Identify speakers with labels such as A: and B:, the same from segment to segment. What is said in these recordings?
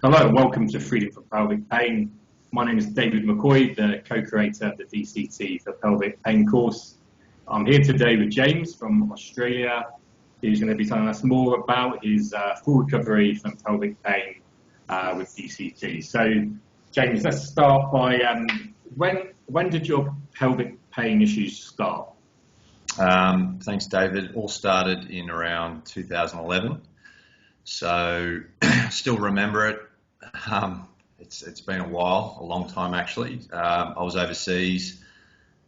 A: Hello and welcome to Freedom from Pelvic Pain. My name is David McCoy, the co-creator of the DCT for Pelvic Pain course. I'm here today with James from Australia, who's going to be telling us more about his full recovery from pelvic pain with DCT. So, James, let's start by when did your pelvic pain issues start?
B: Thanks, David. All started in around 2011. So, still remember it. It's been a while, a long time actually. I was overseas,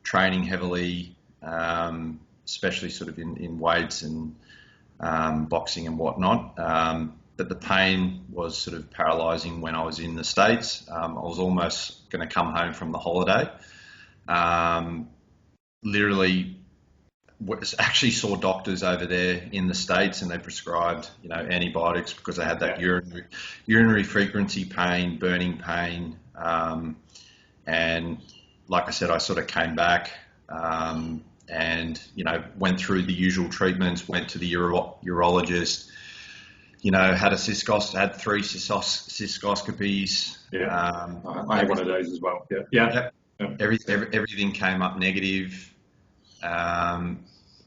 B: training heavily, especially sort of in weights and boxing and whatnot. But the pain was sort of paralysing when I was in the States. I was almost going to come home from the holiday. Literally, actually saw doctors over there in the States, and they prescribed, antibiotics because I had that urinary frequency pain, burning pain, and like I said, I sort of came back and went through the usual treatments. Went to the urologist. Had had 3 cystoscopies.
A: Yeah, I had one of those as well. Yeah.
B: Everything came up negative.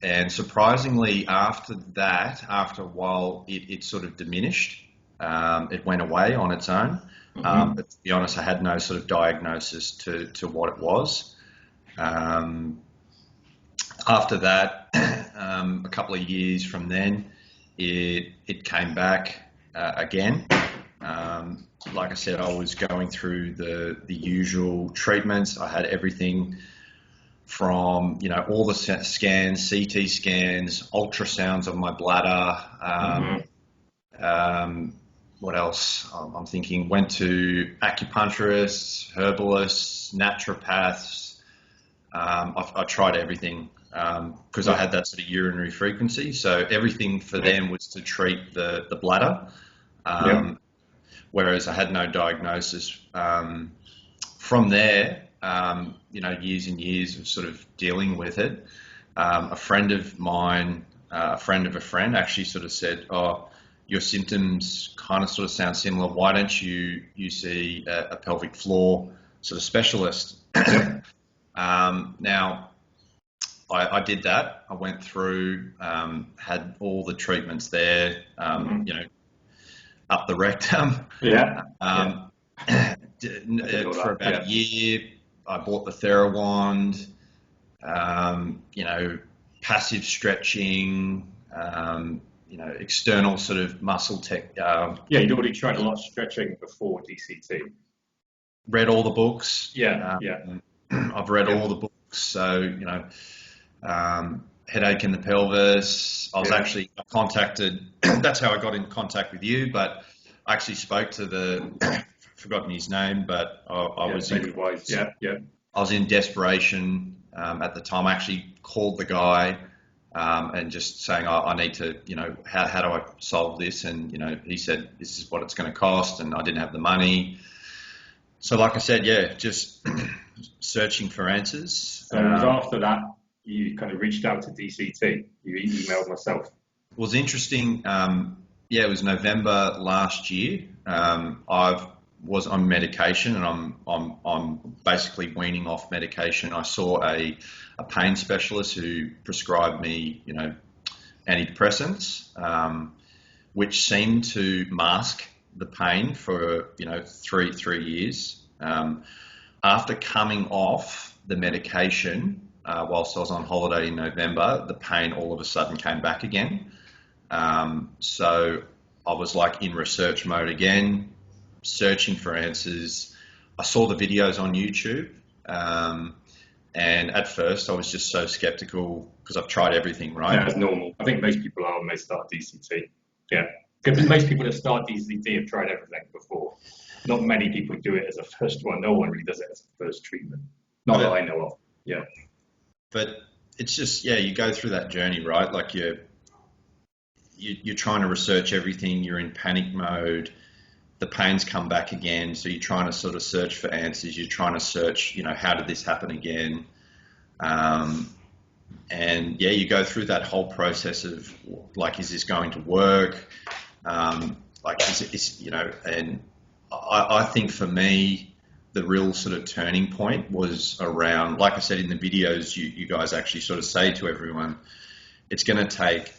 B: And surprisingly, after a while, it sort of diminished. It went away on its own. But to be honest, I had no sort of diagnosis to what it was. After that, a couple of years from then, it came back again. Like I said, I was going through the usual treatments. I had everything from all the scans, CT scans, ultrasounds of my bladder. What else? I'm thinking. Went to acupuncturists, herbalists, naturopaths. I tried everything because I had that sort of urinary frequency. So everything for them was to treat the bladder. Whereas I had no diagnosis. From there, years and years of sort of dealing with it. A friend of mine, a friend of a friend actually sort of said, "Oh, your symptoms kind of sort of sound similar. Why don't you see a pelvic floor sort of specialist?" Now, I did that. I went through, had all the treatments there, up the rectum. For about a year. I bought the TheraWand, passive stretching, external sort of muscle tech.
A: You'd already tried a lot of stretching before DCT.
B: Read all the books. I've read all the books. So, headache in the pelvis. I was actually contacted. That's how I got in contact with you, but I actually spoke to forgotten his name, but I was in desperation at the time. I actually called the guy and just saying, I need to, how do I solve this? And, he said, this is what it's going to cost, and I didn't have the money. So like I said, just searching for answers.
A: So it was after that you kind of reached out to DCT. You emailed myself.
B: It was interesting. It was November last year. I was on medication, and I'm basically weaning off medication. I saw a pain specialist who prescribed me, antidepressants, which seemed to mask the pain for three years. After coming off the medication, whilst I was on holiday in November, the pain all of a sudden came back again. So I was like in research mode again, searching for answers. I saw the videos on YouTube, and at first I was just so skeptical because I've tried everything, right?
A: Yeah, it's normal. I think most people are when they start DCT. Yeah, because most people that start DCT have tried everything before. Not many people do it as a first one. No one really does it as a first treatment. Not that I know of. Yeah.
B: But it's just, you go through that journey, right? Like you're trying to research everything. You're in panic mode. The pains come back again. So you're trying to sort of search for answers. You're trying to search, how did this happen again? And you go through that whole process of like, is this going to work? And I think for me, the real sort of turning point was around, like I said in the videos, you guys actually sort of say to everyone, it's going to take,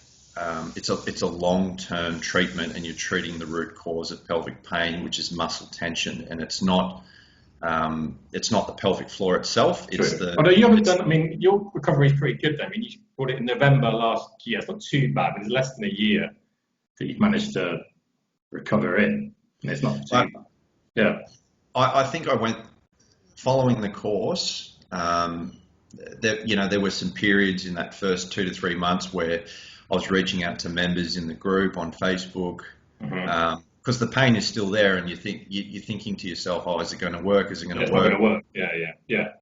B: it's a long-term treatment, and you're treating the root cause of pelvic pain, which is muscle tension, and it's not the pelvic floor itself. It's
A: True.
B: the.
A: Although you haven't done, I mean, your recovery is pretty good. I mean, you bought it in November last year. It's not too bad, but it's less than a year that you've managed to recover in, and it's not too bad. Yeah.
B: I think I went following the course. There were some periods in that first 2 to 3 months where I was reaching out to members in the group on Facebook, because the pain is still there, and you're thinking to yourself, oh, is it going to work? Is it going to work?
A: It's not going to work. Yeah.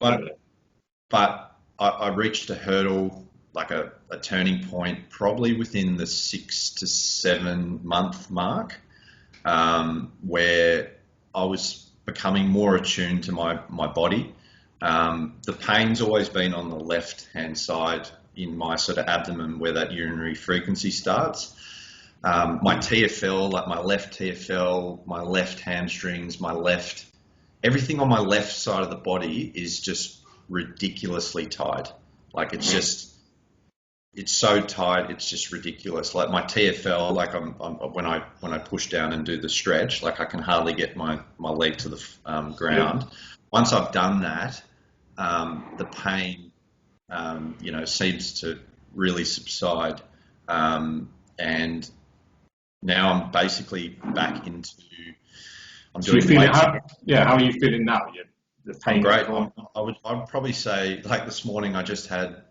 B: But I reached a hurdle, like a turning point, probably within the 6 to 7 month mark, where I was becoming more attuned to my body. The pain's always been on the left-hand side in my sort of abdomen, where that urinary frequency starts. My TFL, like my left TFL, my left hamstrings, everything on my left side of the body is just ridiculously tight. Like it's so tight, it's just ridiculous. Like my TFL, like when I push down and do the stretch, like I can hardly get my leg to the ground. Yeah. Once I've done that, the pain, seems to really subside, and now I'm basically back into.
A: How are you feeling now? The pain.
B: Great. I'd probably say, like this morning, I just had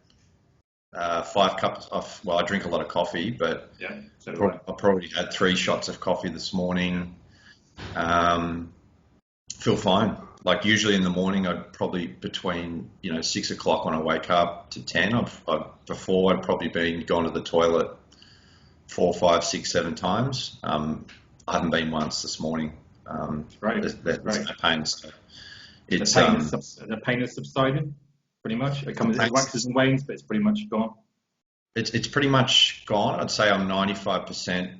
B: 5 cups of. Well, I drink a lot of coffee, but I probably had 3 shots of coffee this morning. Feel fine. Like usually in the morning, I'd probably between 6 o'clock when I wake up to 10. Before I'd probably gone to the toilet 4, 5, 6, 7 times. I haven't been once this morning.
A: Right.
B: There's no pain. So
A: the pain has subsided pretty much. It waxes and wanes, but it's pretty much gone.
B: It's pretty much gone. I'd say I'm 95%.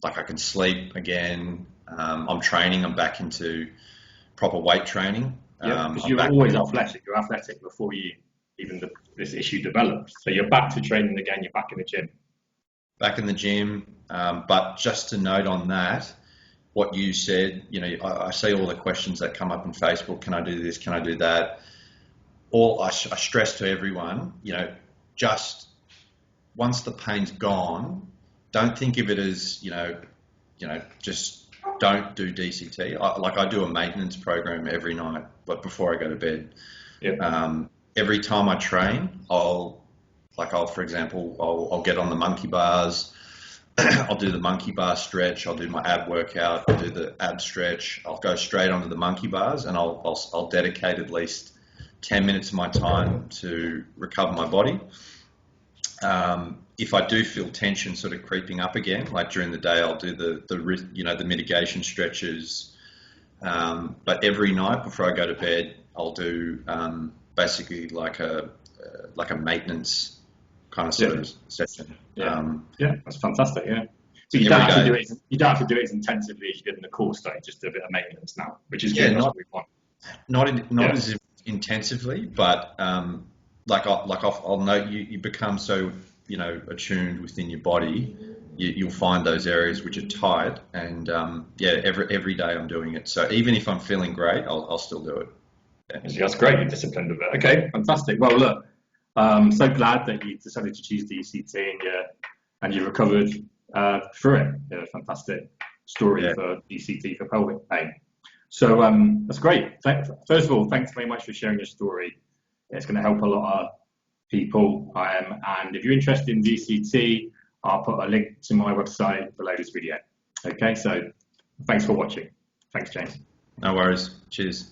B: Like I can sleep again. I'm training. I'm back into proper weight training.
A: Because you were always athletic. You're athletic before this issue developed. So you're back to training again. You're back in the gym.
B: Back in the gym. But just to note on that, what you said, I see all the questions that come up on Facebook. Can I do this? Can I do that? I stress to everyone, just once the pain's gone, don't think of it as, just don't do DCT. I do a maintenance program every night, but before I go to bed. Yep. Every time I train, I'll get on the monkey bars. I'll do the monkey bar stretch. I'll do my ab workout. I'll do the ab stretch. I'll go straight onto the monkey bars, and I'll dedicate at least 10 minutes of my time to recover my body. If I do feel tension sort of creeping up again, like during the day, I'll do the mitigation stretches. But every night before I go to bed, I'll do basically like a maintenance kind of sort of session.
A: That's fantastic. Yeah. So you don't have to do it as intensively as you did in the course, though. Just do a bit of maintenance now, which is good. That's what we want.
B: Not as intensively, but I'll note you become so attuned within your body, you'll find those areas which are tight, and every day I'm doing it. So even if I'm feeling great, I'll still do it.
A: That's great. You're disciplined with it. Okay, fantastic. Well, look, so glad that you decided to choose DCT and you recovered through it. Fantastic story for DCT for pelvic pain. So that's great. First of all, thanks very much for sharing your story. It's going to help a lot of people. And if you're interested in DCT, I'll put a link to my website below this video. Okay, so thanks for watching. Thanks, James.
B: No worries. Cheers.